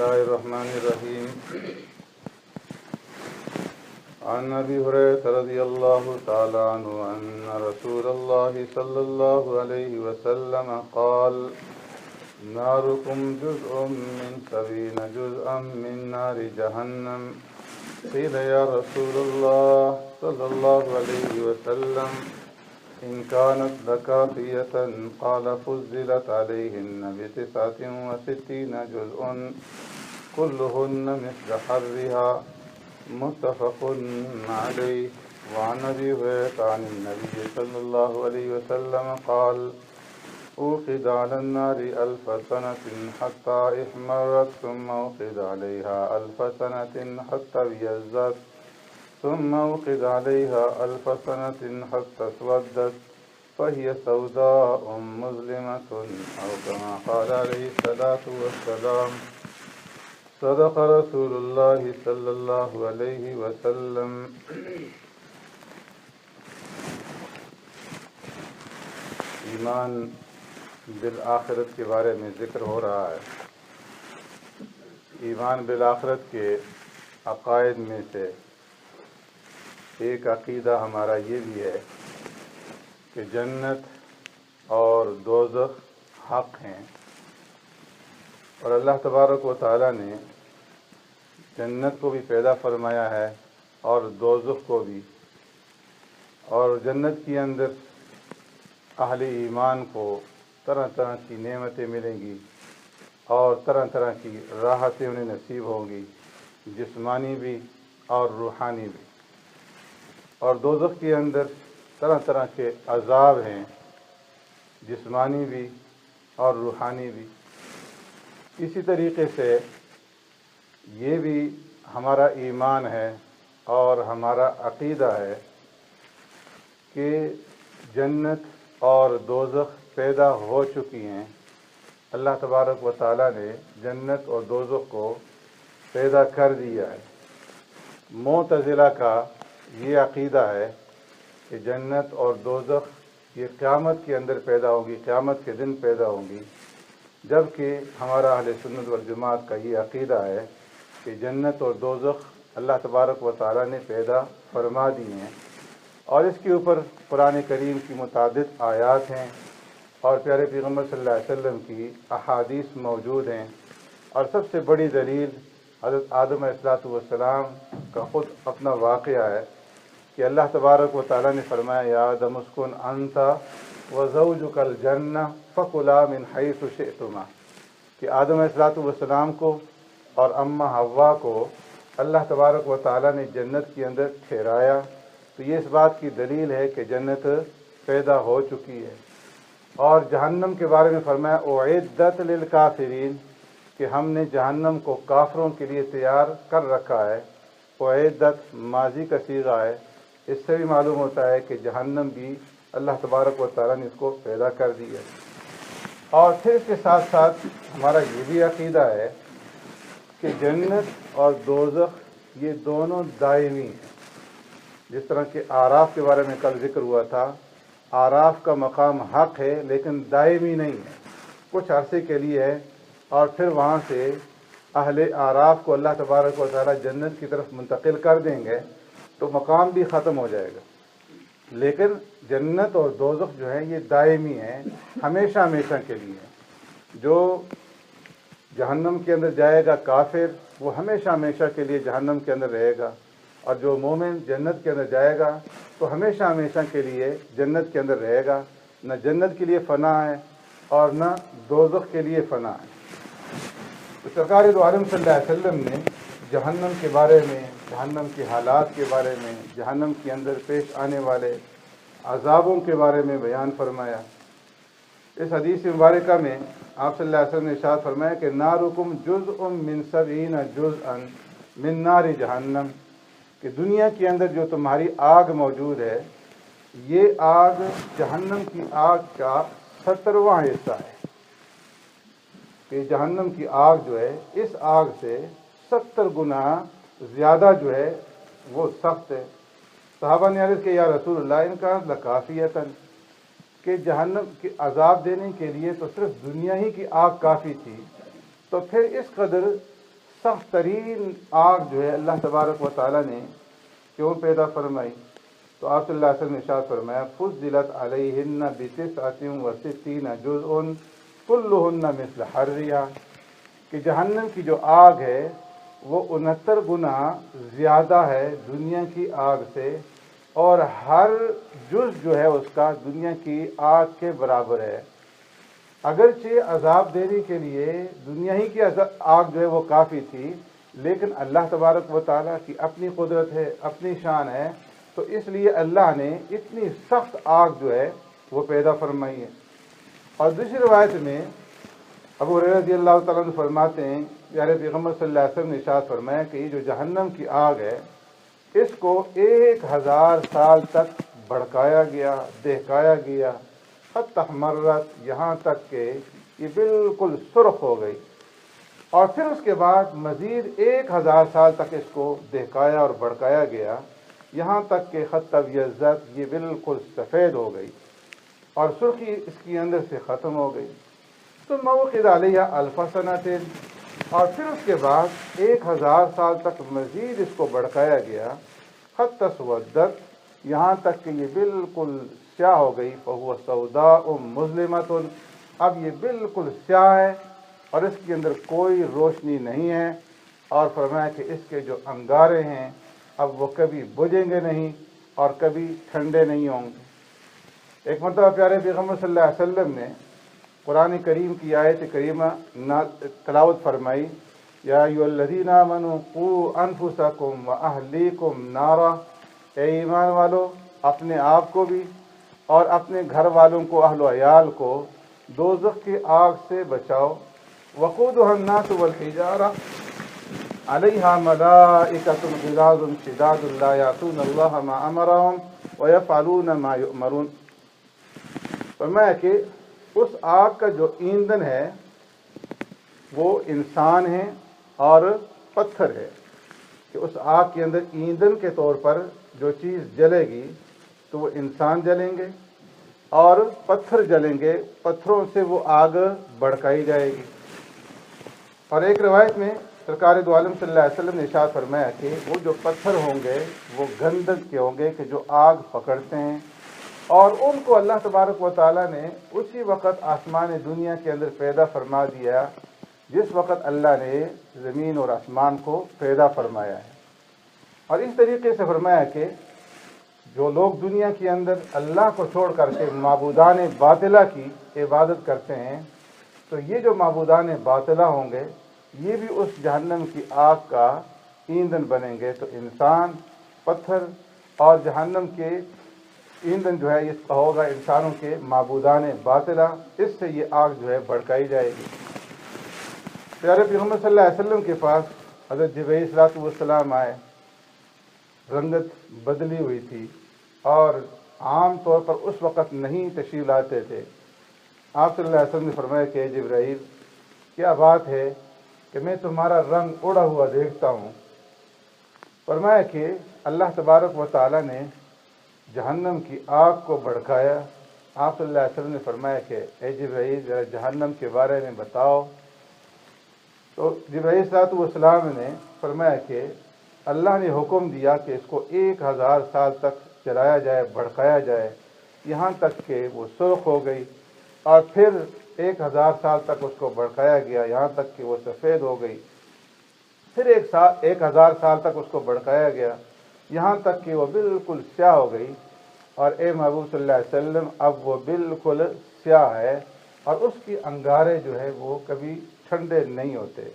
الله الرحمن الرحيم. عن أبي هريرة رضي الله تعالى عنه أن رسول الله صلى الله عليه وسلم قال: ناركم جزء من 70 جزءا من نار جهنم. قيل يا رسول الله صلى الله عليه وسلم إن كانت لكافية؟ قال: فضلت عليهن ب69 جزء كلهن مثل حرها. متفق عليه. وعن أبي هريرة عن النبي صلى الله عليه وسلم قال: أوقد على النار 1000 سنة حتى احمرت، ثم أوقد عليها 1000 سنة حتى ابيضت، ثم أوقد عليها 1000 سنة حتى اسودت، فهي سوداء مظلمة، أو كما قال عليه الصلاة والسلام. صدق رسول الله صلی اللہ علیہ وسلم. ایمان بالآخرت کے بارے میں ذکر ہو رہا ہے. ایمان بالآخرت کے عقائد میں سے ایک عقیدہ ہمارا یہ بھی ہے کہ جنت اور دوزخ حق ہیں، اور اللہ تبارک و تعالیٰ نے جنت کو بھی پیدا فرمایا ہے اور دوزخ کو بھی، اور جنت کے اندر اہل ایمان کو طرح طرح کی نعمتیں ملیں گی اور طرح طرح کی راحتیں انہیں نصیب ہوں گی، جسمانی بھی اور روحانی بھی. اور دوزخ کے اندر طرح طرح کے عذاب ہیں، جسمانی بھی اور روحانی بھی. اسی طریقے سے یہ بھی ہمارا ایمان ہے اور ہمارا عقیدہ ہے کہ جنت اور دوزخ پیدا ہو چکی ہیں. اللہ تبارک و تعالیٰ نے جنت اور دوزخ کو پیدا کر دیا ہے. معتزلہ کا یہ عقیدہ ہے کہ جنت اور دوزخ یہ قیامت کے اندر پیدا ہوگی، قیامت کے دن پیدا ہوں گی، جبکہ ہمارا اہل سنت والجماعت کا یہ عقیدہ ہے کہ جنت اور دوزخ اللہ تبارک و تعالیٰ نے پیدا فرما دی ہیں، اور اس کے اوپر قرآن کریم کی متعدد آیات ہیں اور پیارے پیغمبر صلی اللہ علیہ وسلم کی احادیث موجود ہیں. اور سب سے بڑی دلیل حضرت آدم علیہ السلام کا خود اپنا واقعہ ہے کہ اللہ تبارک و تعالیٰ نے فرمایا: یا آدم اسکن انت وزوجک الجنہ فکلا من حیث شئتما، کہ آدم علیہ السلام کو اور اماں حوا کو اللہ تبارک و تعالیٰ نے جنت کے اندر ٹھہرایا. تو یہ اس بات کی دلیل ہے کہ جنت پیدا ہو چکی ہے. اور جہنم کے بارے میں فرمایا: اعدت للکافرین، کہ ہم نے جہنم کو کافروں کے لیے تیار کر رکھا ہے. اعدت ماضی کا صیغہ ہے. اس سے بھی معلوم ہوتا ہے کہ جہنم بھی اللہ تبارک و تعالیٰ نے اس کو پیدا کر دی ہے. اور پھر اس کے ساتھ ساتھ ہمارا یہ بھی عقیدہ ہے کہ جنت اور دوزخ یہ دونوں دائمی ہیں. جس طرح کہ اعراف کے بارے میں کل ذکر ہوا تھا، اعراف کا مقام حق ہے لیکن دائمی نہیں ہے، کچھ عرصے کے لیے ہے، اور پھر وہاں سے اہل اعراف کو اللہ تبارک و تعالیٰ جنت کی طرف منتقل کر دیں گے تو مقام بھی ختم ہو جائے گا. لیکن جنت اور دوزخ جو ہے یہ دائمی ہیں، ہمیشہ ہمیشہ کے لیے ہیں. جو جہنم کے اندر جائے گا کافر، وہ ہمیشہ ہمیشہ کے لیے جہنم کے اندر رہے گا، اور جو مومن جنت کے اندر جائے گا تو ہمیشہ ہمیشہ کے لیے جنت کے اندر رہے گا. نہ جنت کے لیے فنا ہے اور نہ دوزخ کے لیے فنا ہے. تو سرکار دو عالم صلی اللہ علیہ وسلم نے جہنم کے بارے میں، جہنم کے حالات کے بارے میں، جہنم کے اندر پیش آنے والے عذابوں کے بارے میں بیان فرمایا. اس حدیث مبارکہ میں آپ صلی اللہ علیہ وسلم نے ارشاد فرمایا کہ نارکم جزء من 70 جزءا من نار جہنم، کہ دنیا کے اندر جو تمہاری آگ موجود ہے یہ آگ جہنم کی آگ کا 70واں حصہ ہے. کہ جہنم کی آگ جو ہے اس آگ سے 70 گنا زیادہ جو ہے وہ سخت ہے. صحابہ نے عرض کہ یا رسول اللہ ان کا لکافیتن، کہ جہنم کے عذاب دینے کے لیے تو صرف دنیا ہی کی آگ کافی تھی، تو پھر اس قدر सख्त तरीन आग जो है अल्लाह तबारक व तआला ने क्यों पैदा फरमाई? तो आप सल्लल्लाहु अलैहि वसल्लम ने इरशाद फरमाया, फुज़्ज़िलत अलैहिन्ना बितिस्अतिन व सित्तीना जुज़अन कुल्लुहुन्ना मिस्ल हर्रिहा, कि जहन्नम की जो आग है वो 69 गुना ज़्यादा है दुनिया की आग से, और हर जुज़ जो है उसका दुनिया की आग के बराबर है। अगरचे अजाब देने के लिए दुनिया ही की आग जो है वो काफ़ी थी, लेकिन अल्लाह तबारक व तआला की अपनी कुदरत है, अपनी शान है, तो इसलिए अल्लाह ने इतनी सख्त आग जो है वो पैदा फरमाई है। और दूसरी रवायत में अबू हुरैरा रज़ियल्लाहु तआला अन्हु फरमाते हैं, प्यारे पैगम्बर सल्लल्लाहु अलैहि वसल्लम ने इरशाद फरमाया कि ये जो जहन्नम की आग है इसको 1000 साल तक भड़काया गया, दहकाया गया, हत्ता मर्रत, यहाँ तक कि ये बिल्कुल सुर्ख हो गई। और फिर उसके बाद मज़ीद 1000 साल तक इसको दहकाया और भड़काया गया, यहाँ तक कि हत्ता यज़्ज़त, ये बिल्कुल सफ़ेद हो गई और सुर्खी इसके अंदर से ख़त्म हो गई। तो मौक़िद अलैहा अल्फ़ सनतिन, और फिर उसके बाद 1000 साल तक मज़ीद इसको भड़काया गया, हत्ता स्वद्दत, यहाँ तक कि ये बिल्कुल स्याह हो गई। फ़हुव सौदाउ मुज़लिमतुन, अब ये बिल्कुल स्याह है और इसके अंदर कोई रोशनी नहीं है। और फरमाया कि इसके जो अंगारे हैं अब वो कभी बुझेंगे नहीं और कभी ठंडे नहीं होंगे। एक मरतबा प्यारे पैगम्बर सल्लल्लाहु अलैहि वसल्लम ने कुरान करीम की आयत करीमा तलावत फरमाई, या अय्युहल्लज़ीना आमनू क़ू अनफुसकुम व अहलीकुम नारा, ए ईमान वालो अपने आप को भी और अपने घर वालों को, अहल अयाल को दोज़ख की आग से बचाओ। वक़ूदुहा अन्नास वल हिजारा अलैहा मलाइकतुन ग़िलाज़ुन शिदादुन ला यासूना अल्लाह मा अमरहुम व यफ़अलूना मा युअमरून। फरमाया कि उस आग का जो ईंधन है वो इंसान है और पत्थर है, कि उस आग के अंदर ईंधन के तौर पर जो चीज़ जलेगी तो वो इंसान जलेंगे और पत्थर जलेंगे, पत्थरों से वो आग भड़काई जाएगी। और एक रवायत में सरकार दो आलम सल्लल्लाहु अलैहि वसल्लम ने इरशाद फरमाया कि वो जो पत्थर होंगे वो गंधक के होंगे कि जो आग पकड़ते हैं, और उनको अल्लाह तबारक व तआला ने उसी वक़्त आसमान दुनिया के अंदर पैदा फरमा दिया जिस वक़्त अल्लाह ने ज़मीन और आसमान को पैदा फरमाया है। और इस तरीके से फरमाया कि जो लोग दुनिया के अंदर अल्लाह को छोड़ करके माबूदान बातिला की इबादत करते हैं, तो ये जो माबूदान बातिला होंगे ये भी उस जहन्नम की आग का ईंधन बनेंगे। तो इंसान, पत्थर और जहन्नम के ईंधन जो है इसका होगा इंसानों के माबूदान बातिला, इससे ये आग जो है भड़काई जाएगी। प्यारे पैगम्बर सल्लल्लाहु अलैहि वसल्लम के पास हज़रत जिब्रील अलैहिस्सलाम आए, रंगत बदली हुई थी और आम तौर पर उस वक़्त नहीं तशरीफ़ लाते थे। आप सल्लल्लाहु अलैहि वसल्लम ने फरमाया कि जिब्राइल, क्या बात है कि मैं तुम्हारा रंग उड़ा हुआ देखता हूँ। फरमाया कि अल्लाह तबारक व तआला ने जहन्नम की आग को भड़काया। आप सल्लल्लाहु अलैहि वसल्लम ने फरमाया कि ए जिब्राइल, ज़रा जहन्नम के बारे में बताओ। तो जिब्राइल अलैहिस्सलाम ने फरमाया कि अल्लाह ने हुक्म दिया कि इसको 1000 साल तक जलाया जाए, भड़काया जाए, यहाँ तक कि वो सुर्ख हो गई, और फिर 1000 साल तक उसको भड़काया गया, यहाँ तक कि वो सफ़ेद हो गई। फिर 1000 साल तक उसको भड़काया गया, यहाँ तक कि वो बिल्कुल स्याह हो गई। और ए महबूब सल्लल्लाहु अलैहि वसल्लम, अब वो बिल्कुल स्याह है और उसकी अंगारे जो है वो कभी ठंडे नहीं होते।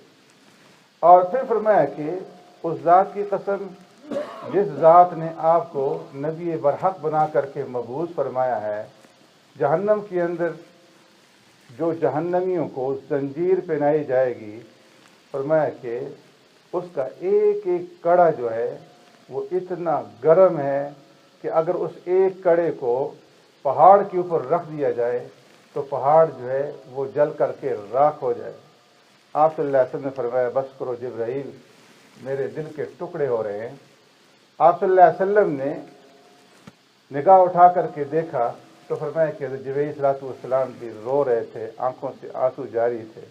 और फिर फरमाया कि उस ज़ात की कसम जिस ज़ात ने आपको नबी बरहक बना करके मबूस फरमाया है, जहन्नम के अंदर जो जहन्नमियों को जंजीर पहनाई जाएगी, फरमाया कि उसका एक एक कड़ा जो है वो इतना गर्म है कि अगर उस एक कड़े को पहाड़ के ऊपर रख दिया जाए तो पहाड़ जो है वो जल करके राख हो जाए। आप सल्लल्लाहु अलैहि वसल्लम ने फरमाया, बस करो जिब्राइल, मेरे दिल के टुकड़े हो रहे हैं। आप सल्लल्लाहु अलैहि वसल्लम ने निगाह उठा करके देखा तो फरमाया कि जिब्राइल अलैहिस्सलाम भी रो रहे थे, आंखों से आंसू जारी थे।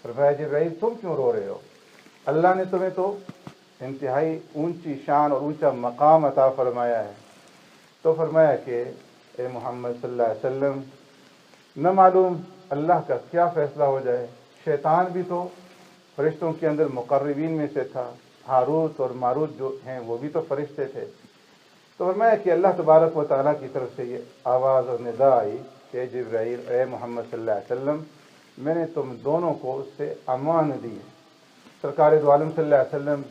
फरमाया, जिब्राइल तुम क्यों रो रहे हो? अल्लाह ने तुम्हें तो इंतहाई ऊंची शान और ऊंचा मकाम अता फरमाया है। तो फरमाया कि ए मोहम्मद सल्लल्लाहु अलैहि वसल्लम, न मालूम अल्लाह का क्या फ़ैसला हो जाए। शैतान भी तो फरिश्तों के अंदर मुकर्रबीन में से था। हारूत और मारूत जो हैं वो भी तो फरिश्ते थे। तो फरमाया कि अल्लाह तबारक व तआला की तरफ से ये आवाज़ और निदा आई कि जिब्राइल, ए मोहम्मद सल्लल्लाहु अलैहि वसल्लम, मैंने तुम दोनों को उससे अमान दी है। सरकार दो आलम सल्लल्लाहु अलैहि वसल्लम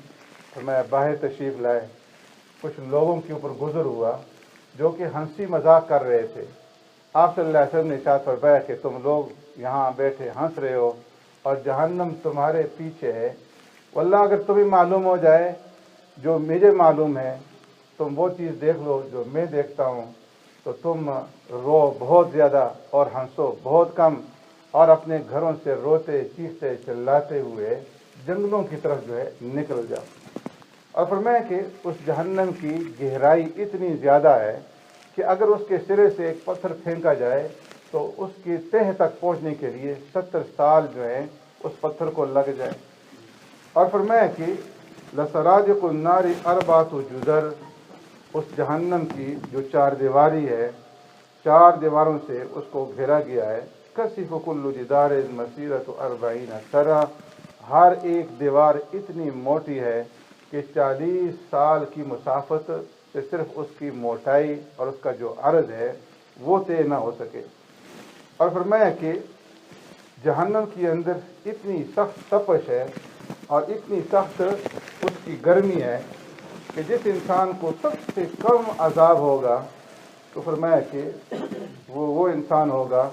फरमाया बाहर तशरीफ़ लाए। कुछ लोगों के ऊपर गुज़र हुआ जो कि हंसी मजाक कर रहे थे। आप सल्लल्लाहु अलैहि वसल्लम ने इरशाद फरमाया कि तुम लोग यहाँ बैठे हंस रहे हो और जहन्नम तुम्हारे पीछे है। वल्लाह अगर तुम्हें मालूम हो जाए जो मुझे मालूम है, तुम वो चीज़ देख लो जो मैं देखता हूँ, तो तुम रो बहुत ज़्यादा और हंसो बहुत कम, और अपने घरों से रोते चीखते चिल्लाते हुए जंगलों की तरफ जो है निकल जाओ। और फरमाया कि उस जहन्नम की गहराई इतनी ज़्यादा है कि अगर उसके सिरे से एक पत्थर फेंका जाए तो उसकी तह तक पहुंचने के लिए 70 साल जो है उस पत्थर को लग जाए। और फरमाया कि लसराजिकुन नारी अरबातु जुदर, उस जहन्नम की जो 4 दीवारी है, 4 दीवारों से उसको घेरा गया है। कसिफ़ु कुल्लु जिदार मसीरतु 40 सरा, हर एक दीवार इतनी मोटी है कि 40 साल की मुसाफत से सिर्फ उसकी मोटाई और उसका जो अर्ज़ है वो तय ना हो सके। और फरमाया कि जहन्नम के अंदर इतनी सख्त तपश है और इतनी सख्त उसकी गर्मी है कि जिस इंसान को सबसे कम अजाब होगा, तो फरमाया कि वो इंसान होगा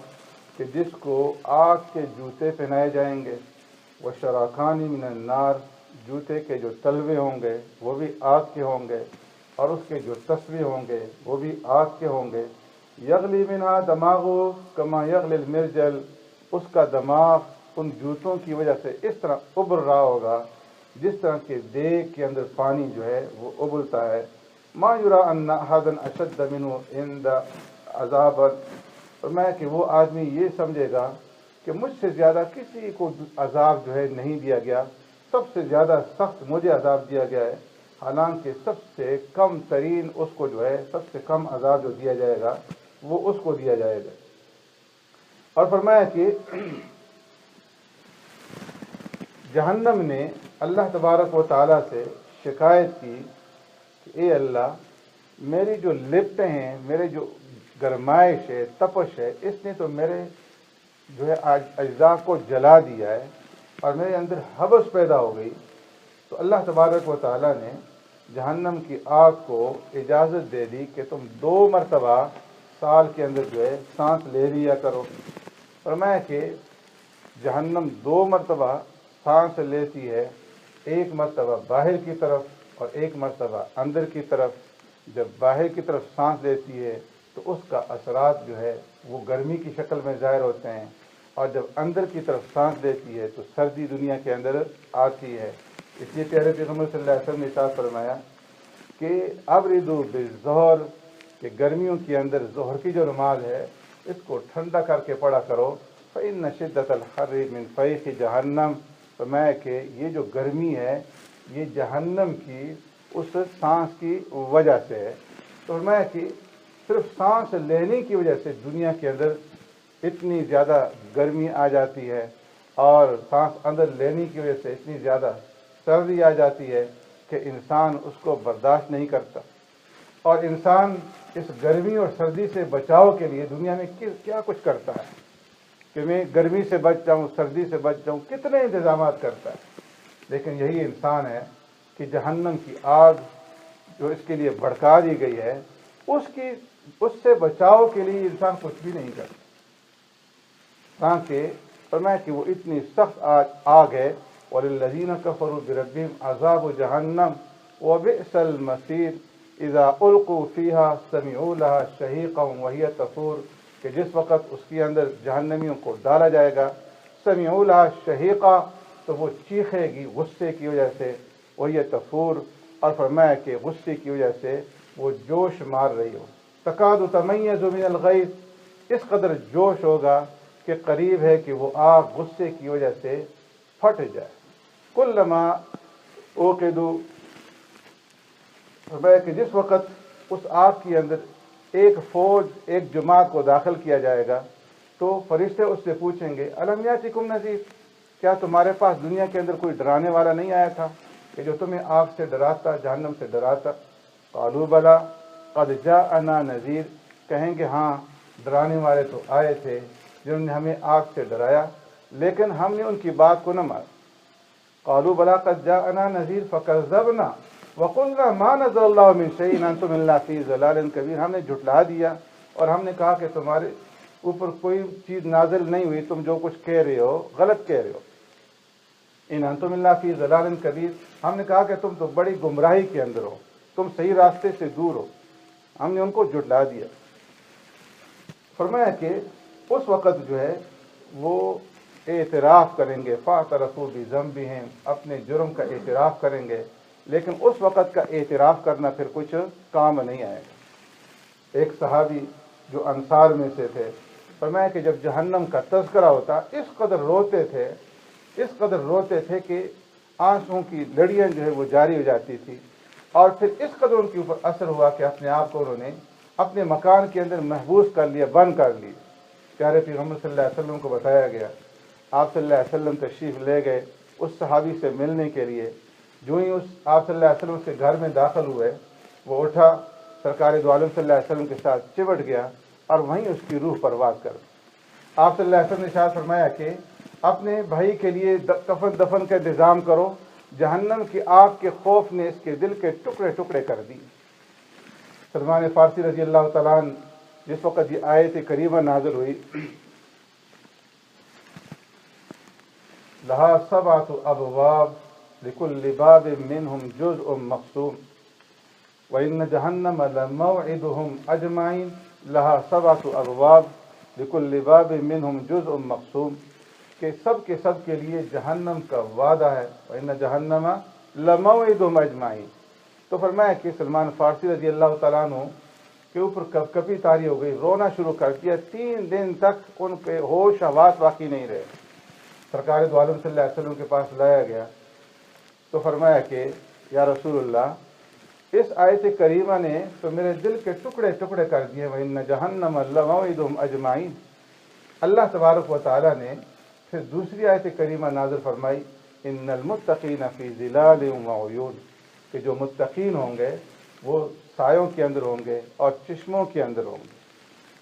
कि जिसको आग के जूते पहनाए जाएंगे। व शराखानी मिनन नार, जूते के जो तलवे होंगे वो भी आग के होंगे और उसके जो तस्वे होंगे वो भी आग के होंगे। यगली मिनहा दमागो कमा यगलिल मिर्जल, उसका दिमाग उन जूतों की वजह से इस तरह उबर रहा होगा जिस तरह के देग के अंदर पानी जो है वो उबलता है। मा युरा अन्ना अहदन अशद्द मिन्हु इंद अज़ाबन, और मैं कि वो आदमी ये समझेगा कि मुझसे ज़्यादा किसी को अजाब जो है नहीं दिया गया, सबसे ज़्यादा सख्त मुझे अजाब दिया गया है। हालांकि सबसे कम तरीन उसको जो है, सबसे कम अजाब जो दिया जाएगा वो उसको दिया जाएगा। और फरमाया कि जहन्नम ने अल्लाह तबारक व तआला से शिकायत की कि ए अल्लाह, मेरी जो लिपटें हैं, मेरे जो गरमाइश है, तपश है, इसने तो मेरे जो है आज अज्जा को जला दिया है और मेरे अंदर हवस पैदा हो गई। तो अल्लाह तबारक व तआला ने जहन्नम की आग को इजाज़त दे दी कि तुम 2 मरतबा साल के अंदर जो है सांस ले लिया करो। और मैं कि जहन्नम 2 मरतबा सांस लेती है, एक मरतबा बाहर की तरफ और एक मरतबा अंदर की तरफ। जब बाहर की तरफ सांस लेती है तो उसका असरात जो है वो गर्मी की शक्ल में ज़ाहिर होते हैं, और जब अंदर की तरफ सांस लेती है तो सर्दी दुनिया के अंदर आती है। इसलिए प्यारे पैगंबर सल्लल्लाहु अलैहि वसल्लम ने इरशाद फरमाया कि अबरिदु बिज़्ज़ोहर, कि गर्मियों के अंदर ज़ोहर की जो नमाज है इसको ठंडा करके पढ़ा करो। फ़इन्न शिद्दतल हर्रि मिन फ़ैख़ि जहन्नम, तो मैं कि ये जो गर्मी है ये जहन्नम की उस सांस की वजह से है। तो मैं कि सिर्फ सांस लेने की वजह से दुनिया के अंदर इतनी ज़्यादा गर्मी आ जाती है और सांस अंदर लेने की वजह से इतनी ज़्यादा सर्दी आ जाती है कि इंसान उसको बर्दाश्त नहीं करता। और इंसान इस गर्मी और सर्दी से बचाव के लिए दुनिया में क्या कुछ करता है कि मैं गर्मी से बच जाऊँ, सर्दी से बच जाऊँ, कितने इंतजाम करता है। लेकिन यही इंसान है कि जहन्नम की आग जो इसके लिए भड़का दी गई है उससे बचाव के लिए इंसान कुछ भी नहीं करता। ताकि फरमाया कि वो इतनी सख्त आग है। वलिल्लज़ीना कफ़रू बिरब्बिहिम अज़ाबु जहन्नम व बि'सल मसीर इज़ा उल्क़ू फ़ीहा समिऊ लहा शहीक़न व हिय तफ़ूर, कि जिस वक़्त उसके अंदर जहन्नमियों को डाला जाएगा, समिऊ लहा शहीक़ा, तो वो चीखेगी गुस्से की वजह से, व हिय तफ़ूर, और फरमाया कि गुस्से की वजह से वो जोश मार रही हो। तकादु तमय्यज़ु मिनल गैज़, इस कदर जोश होगा कि करीब है कि वो आग गुस्से की वजह से फट जाए। कुल्लमा ओक़िदू, फरमाया कि जिस वक़्त उस आग के अंदर एक फ़ौज, एक जमात को दाखिल किया जाएगा तो फरिश्ते उससे पूछेंगे अलम यातिकुम नज़ीर, क्या तुम्हारे पास दुनिया के अंदर कोई डराने वाला नहीं आया था कि जो तुम्हें आग से डराता, जहन्नम से डराता? क़ालू बला क़द जाअना नज़ीर, कहेंगे हाँ डराने वाले तो आए थे जिन्होंने हमें आग से डराया, लेकिन हमने उनकी बात को न माना। क़ालू बला क़द जाअना नज़ीर फ़कज़्ज़बना वक़ुलना मा नज़्ज़लल्लाहु मिन शैइन अंतुम इल्ला फ़ी ज़लालिन कबीर, हमने झुठला दिया और हमने कहा कि तुम्हारे ऊपर कोई चीज़ नाजिल नहीं हुई, तुम जो कुछ कह रहे हो गलत कह रहे हो। इन अंतुम इल्ला फ़ी ज़लालिन कबीर, हमने कहा कि तुम तो बड़ी गुमराही के अंदर हो, तुम सही रास्ते से दूर हो, हमने उनको झुठला दिया। फरमाया कि उस वक़्त जो है वो एतराफ़ करेंगे, फ़अतरफ़ू बिज़ंबिहिम, अपने जुर्म का एतराफ़ करेंगे, लेकिन उस वक़्त का एतराफ़ करना फिर कुछ काम नहीं आएगा। एक सहाबी जो अंसार में से थे, फरमाया कि जब जहन्नम का तज़किरा होता इस कदर रोते थे कि आंसुओं की लड़ियाँ जो है वो जारी हो जाती थी, और फिर इस कदर उनके ऊपर असर हुआ कि अपने आप को उन्होंने अपने मकान के अंदर महबूस कर लिया, बंद कर लिया। प्यारे पैगम्बर सल्लल्लाहु अलैहि वसल्लम को बताया गया, आप सल्लल्लाहु अलैहि वसल्लम तशरीफ़ ले गए उस सहाबी से मिलने के लिए। जो ही उस आप सल्लल्लाहु अलैहि वसल्लम के घर में दाखिल हुए, वो उठा, सरकार दो आलम सल्लल्लाहु अलैहि वसल्लम के साथ चिमट गया और वहीं उसकी रूह परवाज़ कर। आप सल्लल्लाहु अलैहि वसल्लम ने इरशाद फरमाया कि अपने भाई के लिए कफन दफन का इंतज़ाम करो, जहन्नम की आग के खौफ ने इसके दिल के टुकड़े टुकड़े कर दिए। सलमान फ़ारसी रज़ी अल्लाह तआला अन्हु, जिस वक़्त ये आयत करीमा नाज़िल हुई, लहा सबअतु अबवाब लिकुल्लि बाबिन मिनहुम जुज़उम मक़सूम व इन्न जहन्नम लमौइदुहुम अजमाइन लहा सबअतु अबवाब लिकुल्लि बाबिन मिनहुम जुज़उम मक़सूम, के सब के लिए जहन्नम का वादा है, व इन्न जहन्नम लमौइदुहुम अजमाइन। तो फरमाया कि सलमान फ़ारसी रज़ी अल्लाह तआला अन्हु के ऊपर कपकपी तारी हो गई, रोना शुरू कर दिया। 3 दिन तक उन पे होश हवास बाकी नहीं रहे। सरकार दो आलम सल्लल्लाहु अलैहि वसल्लम के पास लाया गया तो फरमाया कि या रसूलुल्लाह, इस आयत करीमा ने तो मेरे दिल के टुकड़े टुकड़े कर दिए। व इन्न जहन्नम लमौइदुहुम अजमाइन। अल्लाह तबारक व तआला ने फिर दूसरी आयत करीमा नाज़िल फरमाई, इन्नल मुत्तक़ीन फ़ी ज़िलालिन व उयून, कि जो मुत्तक़ीन होंगे वो सायों के अंदर होंगे और चश्मों के अंदर होंगे।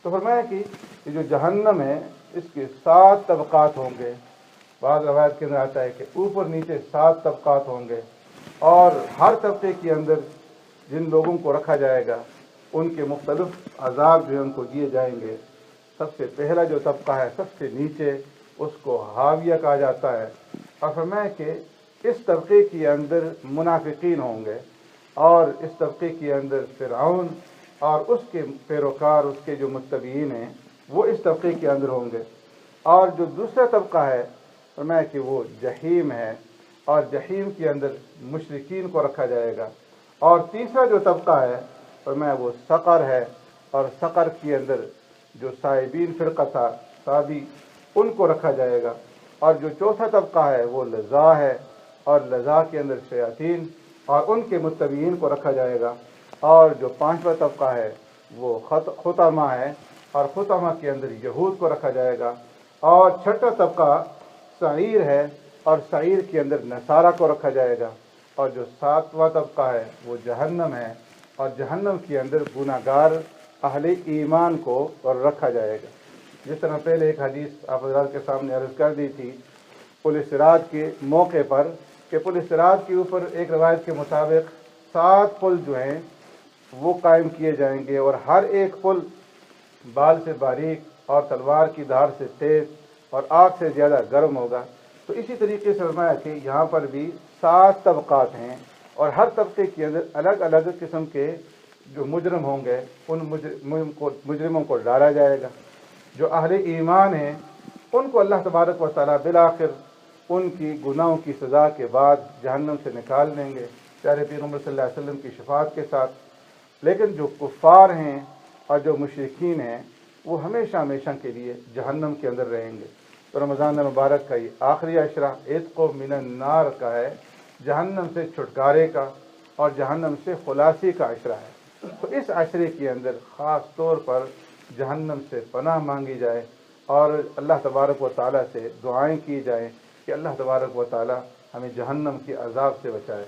तो फरमाया कि ये जो जहन्नम है इसके 7 तबक़ात होंगे। बाद रवायत के अंदर आता है कि ऊपर नीचे 7 तबक़ात होंगे, और हर तबके के अंदर जिन लोगों को रखा जाएगा उनके मुख्तलिफ अज़ाब जो उनको दिए जाएंगे। सबसे पहला जो तबका है सबसे नीचे, उसको हाविया कहा जाता है। और फरमाया कि इस तबके के अंदर मुनाफिकीन होंगे, और इस तबके के अंदर फ़िरऔन और उसके पैरोकार, उसके जो मुत्तबीन हैं वो इस तबके के अंदर होंगे। और जो दूसरा तबका है फरमाया कि वो जहीम है, और जहीम के अंदर मुशरिकीन को रखा जाएगा। और तीसरा जो तबका है फरमाया वो सक़र है, और सक़र के अंदर जो साहिबीन फ़िरक़ा था साबी, उनको रखा जाएगा। और जो चौथा तबका है वो लज़ा है, और लज़ा के अंदर शयातीन और उनके मुत्तबीन को रखा जाएगा। और जो 5वां तबका है वो खुतमा है, और खुतमा के अंदर यहूद को रखा जाएगा। और 6वां तबका सईर है, और सईर के अंदर नसारा को रखा जाएगा। और जो 7वां तबका है वो जहन्नम है, और जहन्नम के अंदर गुनाहगार अहले ईमान को और रखा जाएगा। जिस तरह पहले एक हदीस आप हज़रात के सामने अर्ज़ कर दी थी पुल सिरात के मौके पर, कि पुल सिरात के ऊपर एक रवायत के मुताबिक 7 पुल जो हैं वो कायम किए जाएंगे, और हर एक पुल बाल से बारीक और तलवार की धार से तेज़ और आग से ज़्यादा गर्म होगा। तो इसी तरीके से फरमाया कि यहाँ पर भी 7 तबक़ात हैं, और हर तबके के अंदर अलग अलग किस्म के जो मुजरम होंगे उन मुजरिमों को डाला जाएगा। जो अहले ईमान हैं उनको अल्लाह तबारक व तआला बिलाखिर उनकी गुनाहों की सज़ा के बाद जहन्नम से निकाल देंगे प्यारे पैगम्बर सल्लल्लाहु अलैहि वसल्लम की शफ़ाअत के साथ। लेकिन जो कुफ़ार हैं और जो मुशरिकीन हैं वो हमेशा हमेशा के लिए जहन्नम के अंदर रहेंगे। تو رمضان المبارک کا یہ آخری عشرہ عتق من النار کا ہے، جہنم سے چھٹکارے کا اور جہنم سے خلاصی کا عشرہ ہے۔ تو اس عشرے کے اندر خاص طور پر جہنم سے پناہ مانگی جائے اور اللہ تبارک و تعالیٰ سے دعائیں کی جائیں کہ اللہ تبارک و تعالیٰ ہمیں جہنم کے عذاب سے بچائے۔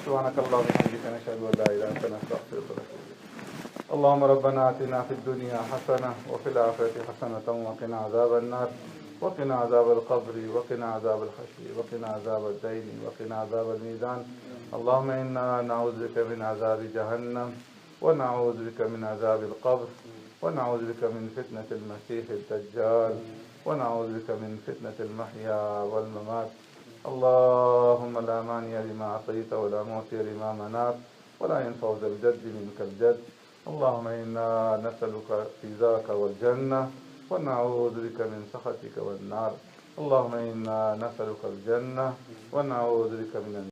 سبحانک اللہم و بحمدک، نشہد ان لا الہ الا انت، نستغفرک ونتوب الیک۔ اللهم ربنا آتنا في الدنيا حسنة وفي الآخرة حسنة وقنا عذاب النار وقنا عذاب القبر وقنا عذاب الحشر وقنا عذاب الدين وقنا عذاب الميزان اللهم إنا نعوذ بك من عذاب جهنم ونعوذ بك من عذاب القبر ونعوذ بك من فتنة المسيح الدجال ونعوذ بك من فتنة المحيا والممات اللهم لا مانع لما أعطيت ولا معطي لما منعت ولا ينفع ذا الجد منك الجد اللهم إنا نسألك رضاك والجنة ونعوذ بك من سخطك والنار اللهم إنا نسألك الجنة ونعوذ بك من النار